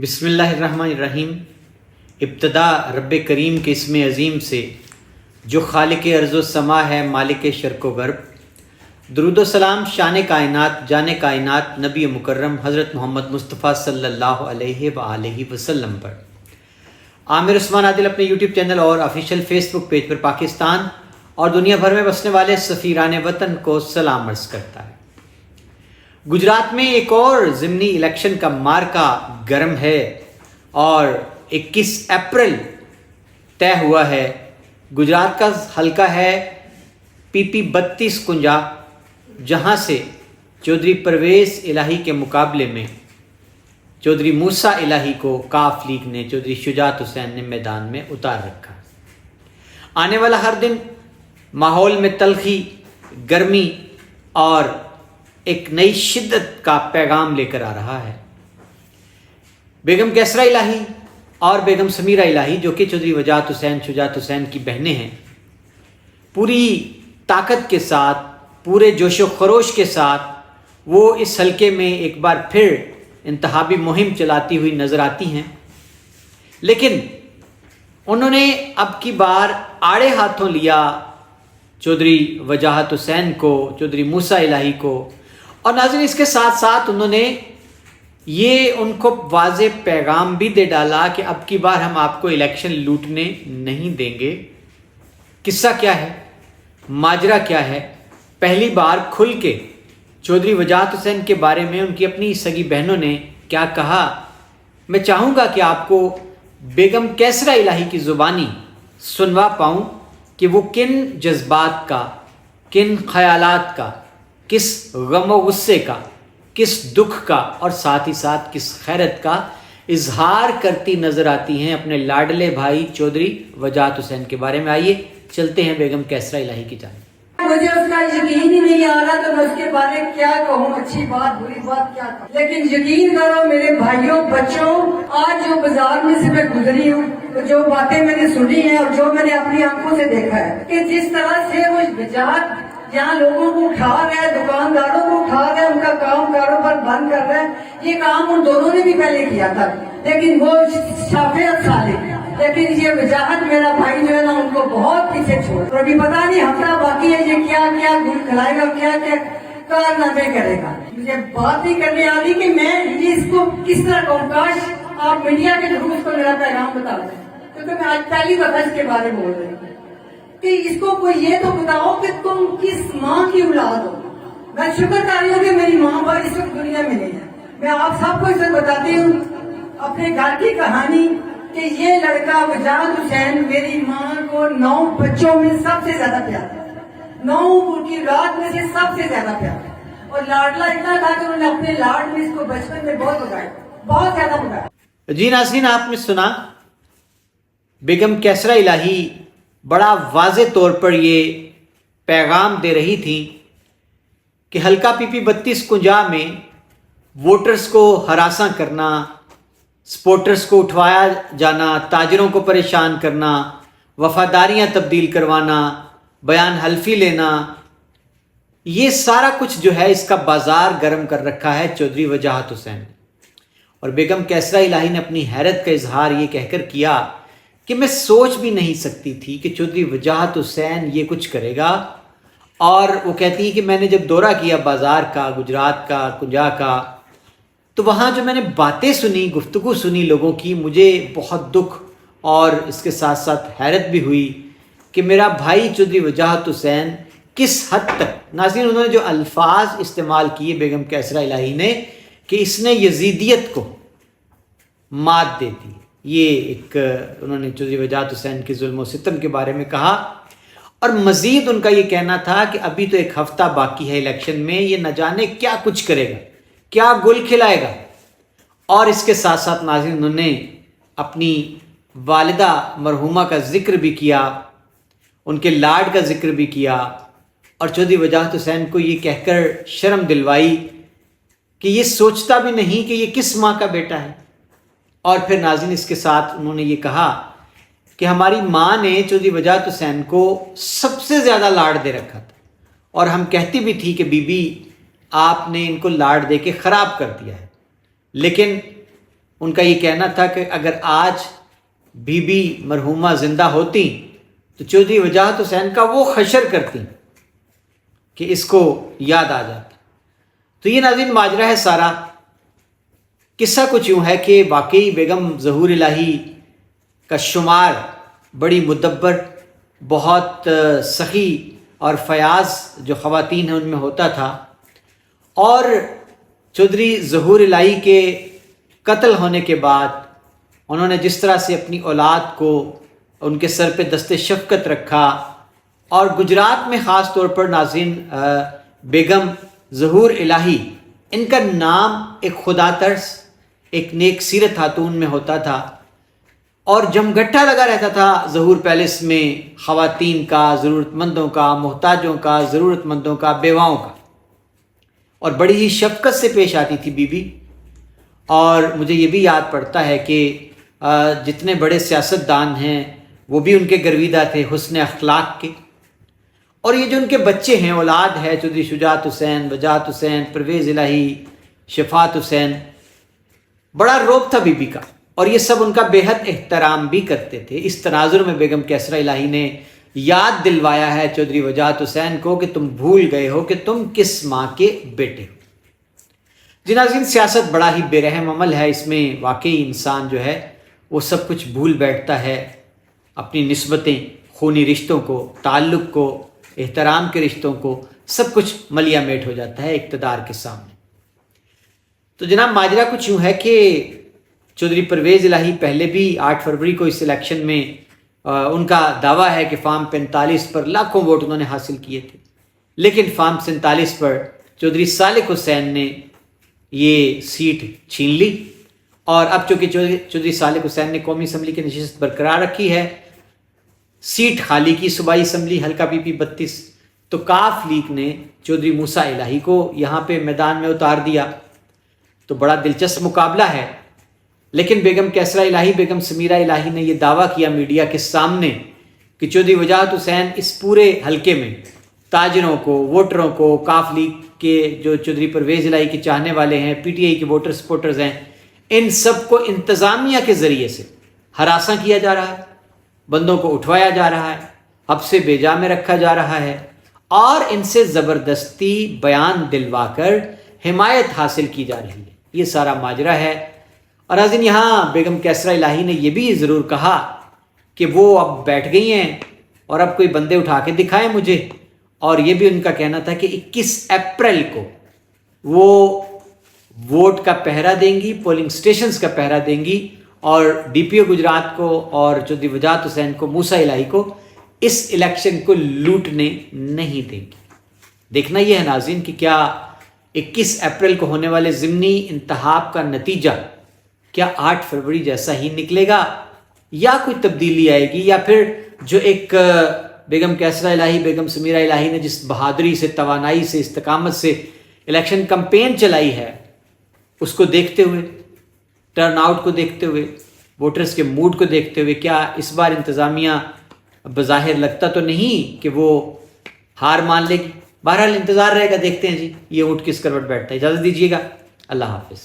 بسم اللہ الرحمن الرحیم۔ ابتدا رب کریم کے اسم عظیم سے جو خالق ارض و سما ہے، مالک شرق و غرب۔ درود و سلام شان کائنات، جان کائنات، نبی مکرم حضرت محمد مصطفیٰ صلی اللہ علیہ وآلہ وسلم پر۔ عامر عثمان عادل اپنے یوٹیوب چینل اور آفیشیل فیس بک پیج پر پاکستان اور دنیا بھر میں بسنے والے سفیران وطن کو سلام عرض کرتا ہے۔ گجرات میں ایک اور ضمنی الیکشن کا مارکا گرم ہے اور 21 اپریل طے ہوا ہے۔ گجرات کا حلقہ ہے PP 32 کنجا، جہاں سے چودھری پرویز الہی کے مقابلے میں چودھری موسیٰ الہی کو کاف لیگ نے، چودھری شجاعت حسین نے میدان میں اتار رکھا۔ آنے والا ہر دن ماحول میں تلخی، گرمی اور ایک نئی شدت کا پیغام لے کر آ رہا ہے۔ بیگم کیسرا الہی اور بیگم سمیرہ الہی، جو کہ چودھری وجاہت حسین، شجاعت حسین کی بہنیں ہیں، پوری طاقت کے ساتھ، پورے جوش و خروش کے ساتھ وہ اس حلقے میں ایک بار پھر انتخابی مہم چلاتی ہوئی نظر آتی ہیں، لیکن انہوں نے اب کی بار آڑے ہاتھوں لیا چودھری وجاہت حسین کو، چودھری موسیٰ الہی کو، اور ناظرین اس کے ساتھ ساتھ انہوں نے یہ ان کو واضح پیغام بھی دے ڈالا کہ اب کی بار ہم آپ کو الیکشن لوٹنے نہیں دیں گے۔ قصہ کیا ہے، ماجرا کیا ہے؟ پہلی بار کھل کے چودھری وجاہت حسین کے بارے میں ان کی اپنی سگی بہنوں نے کیا کہا، میں چاہوں گا کہ آپ کو بیگم کیسرا الہی کی زبانی سنوا پاؤں کہ وہ کن جذبات کا، کن خیالات کا، کس غم و غصے کا، کس دکھ کا اور ساتھ ہی ساتھ کس خیرت کا اظہار کرتی نظر آتی ہیں اپنے لاڈلے بھائی چودھری وجاہت حسین کے بارے میں۔ آئیے چلتے ہیں بیگم کیسرا الہی کی جانب۔ مجھے اس کا یقین ہی نہیں آ رہا تو میں اس کے بارے میں کیا کہوں، اچھی بات بری بات کیا کہوں، لیکن یقین کرو میرے بھائیوں بچوں، آج جو بازار میں سے میں گزری ہوں، جو باتیں میں نے سنی ہیں اور جو میں نے اپنی آنکھوں سے دیکھا ہے کہ جس طرح سے وہ وجاہت یہاں لوگوں کو اٹھا رہا ہے، دکانداروں کو اٹھا رہا ہے، ان کا کام کاروبار بند کر رہا ہے، یہ کام ان دونوں نے بھی پہلے کیا تھا، لیکن وہ شافعت صالح، لیکن یہ وجاہت میرا بھائی جو ہے نا ان کو بہت پیچھے چھوڑ، اور ابھی پتا نہیں ہفتہ باقی ہے، یہ کیا کیا گل کھلائے گا، کیا کیا کارنامے کرے گا۔ مجھے بات نہیں کرنے آ رہی کہ میں یہ اس کو کس طرح کہوں، کاش آپ میڈیا کے تھرو اس کو میرا پیغام بتا دیں، کیونکہ میں آج پہلی دفعہ اس کے بارے میں بول رہی ہوں کہ اس کو کوئی یہ تو بتاؤ کہ تم کس ماں کی اولاد ہو۔ میں شکر کر رہی ہوں کہ میری ماں باپ اس وقت دنیا میں نہیں ہے۔ میں آپ سب کو اس وقت بتاتی ہوں اپنے گھر کی کہانی کہ یہ لڑکا وجاہت حسین میری ماں کو 9 بچوں میں سب سے زیادہ پیار ہے، 9 کی رات میں سے سب سے زیادہ پیار ہے، اور لاڈلا اتنا تھا کہ انہوں نے اپنے لاڈ میں اس کو بچپن میں بہت بگایا، بہت زیادہ بگایا۔ جی ناظرین، آپ نے سنا بیگم کیسرا الہی بڑا واضح طور پر یہ پیغام دے رہی تھی کہ حلقہ PP 32 کنجا میں ووٹرز کو ہراساں کرنا، سپورٹرز کو اٹھوایا جانا، تاجروں کو پریشان کرنا، وفاداریاں تبدیل کروانا، بیان حلفی لینا، یہ سارا کچھ جو ہے اس کا بازار گرم کر رکھا ہے چودھری وجاہت حسین۔ اور بیگم کیسرا الہی نے اپنی حیرت کا اظہار یہ کہہ کر کیا کہ میں سوچ بھی نہیں سکتی تھی کہ چودھری وجاہت حسین یہ کچھ کرے گا۔ اور وہ کہتی ہے کہ میں نے جب دورہ کیا بازار کا، گجرات کا، کنجا کا، تو وہاں جو میں نے باتیں سنی، گفتگو سنی لوگوں کی، مجھے بہت دکھ اور اس کے ساتھ ساتھ حیرت بھی ہوئی کہ میرا بھائی چودھری وجاہت حسین کس حد تک، ناظرین انہوں نے جو الفاظ استعمال کیے بیگم کیسرا الہی نے کہ اس نے یزیدیت کو مات دے دی، یہ ایک انہوں نے چودھری وجاہت حسین کے ظلم و ستم کے بارے میں کہا۔ اور مزید ان کا یہ کہنا تھا کہ ابھی تو ایک ہفتہ باقی ہے الیکشن میں، یہ نہ جانے کیا کچھ کرے گا، کیا گل کھلائے گا۔ اور اس کے ساتھ ساتھ ناظرین انہوں نے اپنی والدہ مرحومہ کا ذکر بھی کیا، ان کے لاڈ کا ذکر بھی کیا، اور چودھری وجاہت حسین کو یہ کہہ کر شرم دلوائی کہ یہ سوچتا بھی نہیں کہ یہ کس ماں کا بیٹا ہے۔ اور پھر ناظرین اس کے ساتھ انہوں نے یہ کہا کہ ہماری ماں نے چودھری وجاہت حسین کو سب سے زیادہ لاڈ دے رکھا تھا، اور ہم کہتی بھی تھی کہ بی بی آپ نے ان کو لاڈ دے کے خراب کر دیا ہے، لیکن ان کا یہ کہنا تھا کہ اگر آج بی بی مرحومہ زندہ ہوتی تو چودھری وجاہت حسین کا وہ حشر کرتی کہ اس کو یاد آ جاتا۔ تو یہ ناظرین ماجرا ہے سارا۔ قصہ کچھ یوں ہے کہ واقعی بیگم ظہور الہی کا شمار بڑی مدبر، بہت سخی اور فیاض جو خواتین ہیں ان میں ہوتا تھا، اور چودھری ظہور الہی کے قتل ہونے کے بعد انہوں نے جس طرح سے اپنی اولاد کو ان کے سر پہ دست شفقت رکھا، اور گجرات میں خاص طور پر ناظرین بیگم ظہور الہی، ان کا نام ایک خدا ترس، ایک نیک سیرت خاتون میں ہوتا تھا، اور جمگٹھا لگا رہتا تھا ظہور پیلس میں خواتین کا، ضرورت مندوں کا، محتاجوں کا، ضرورت مندوں کا، بیواؤں کا، اور بڑی ہی شفقت سے پیش آتی تھی بی بی۔ اور مجھے یہ بھی یاد پڑتا ہے کہ جتنے بڑے سیاستدان ہیں وہ بھی ان کے گرویدہ تھے حسن اخلاق کے، اور یہ جو ان کے بچے ہیں، اولاد ہے، چودھری شجاعت حسین، وجاہت حسین، پرویز الہی، شفاعت حسین، بڑا روب تھا بی بی کا، اور یہ سب ان کا بے حد احترام بھی کرتے تھے۔ اس تناظر میں بیگم کیسرا الہی نے یاد دلوایا ہے چودھری وجاہت حسین کو کہ تم بھول گئے ہو کہ تم کس ماں کے بیٹے ہو۔ جی ناظرین، سیاست بڑا ہی بے رحم عمل ہے، اس میں واقعی انسان جو ہے وہ سب کچھ بھول بیٹھتا ہے، اپنی نسبتیں، خونی رشتوں کو، تعلق کو، احترام کے رشتوں کو، سب کچھ ملیا میٹ ہو جاتا ہے اقتدار کے سامنے۔ تو جناب ماجرا کچھ یوں ہے کہ چودھری پرویز الہی پہلے بھی 8 فروری کو اس الیکشن میں ان کا دعویٰ ہے کہ فارم 45 پر لاکھوں ووٹ انہوں نے حاصل کیے تھے، لیکن فارم 47 پر چودھری صالح حسین نے یہ سیٹ چھین لی، اور اب چونکہ چودھری صالح حسین نے قومی اسمبلی کی نشست برقرار رکھی ہے، سیٹ خالی کی صوبائی اسمبلی حلقہ پی پی 32، تو کاف لیگ نے چودھری موسیٰ الہی کو یہاں پہ میدان میں اتار دیا۔ تو بڑا دلچسپ مقابلہ ہے، لیکن بیگم کیسرا الہی، بیگم سمیرہ الہی نے یہ دعویٰ کیا میڈیا کے سامنے کہ چودھری وجاہت حسین اس پورے حلقے میں تاجروں کو، ووٹروں کو، کاف لیگ کے جو چودھری پرویز الہی کے چاہنے والے ہیں، پی ٹی آئی کے ووٹر سپورٹرز ہیں، ان سب کو انتظامیہ کے ذریعے سے ہراساں کیا جا رہا ہے، بندوں کو اٹھوایا جا رہا ہے، حبس بیجا میں رکھا جا رہا ہے، اور ان سے زبردستی بیان دلوا کر حمایت حاصل کی جا رہی ہے۔ یہ سارا ماجرا ہے۔ اور ناظرین، یہاں بیگم کیسرا الہی نے یہ بھی ضرور کہا کہ وہ اب بیٹھ گئی ہیں اور اب کوئی بندے اٹھا کے دکھائیں مجھے، اور یہ بھی ان کا کہنا تھا کہ 21 اپریل کو وہ ووٹ کا پہرا دیں گی، پولنگ سٹیشنز کا پہرا دیں گی، اور ڈی پی او گجرات کو اور چودھری وجاہت حسین کو، موسیٰ الہی کو اس الیکشن کو لوٹنے نہیں دیں گی۔ دیکھنا یہ ہے ناظرین کہ کیا 21 اپریل کو ہونے والے ضمنی انتخاب کا نتیجہ کیا 8 فروری جیسا ہی نکلے گا، یا کوئی تبدیلی آئے گی، یا پھر جو ایک بیگم کیسرا الہی، بیگم سمیرہ الہی نے جس بہادری سے، توانائی سے، استقامت سے الیکشن کمپین چلائی ہے، اس کو دیکھتے ہوئے، ٹرن آؤٹ کو دیکھتے ہوئے، ووٹرز کے موڈ کو دیکھتے ہوئے، کیا اس بار انتظامیہ بظاہر لگتا تو نہیں کہ وہ ہار مان لے گی؟ بہرحال انتظار رہے گا، دیکھتے ہیں جی یہ اونٹ کس کروٹ بیٹھتا ہے۔ اجازت دیجیے گا، اللہ حافظ۔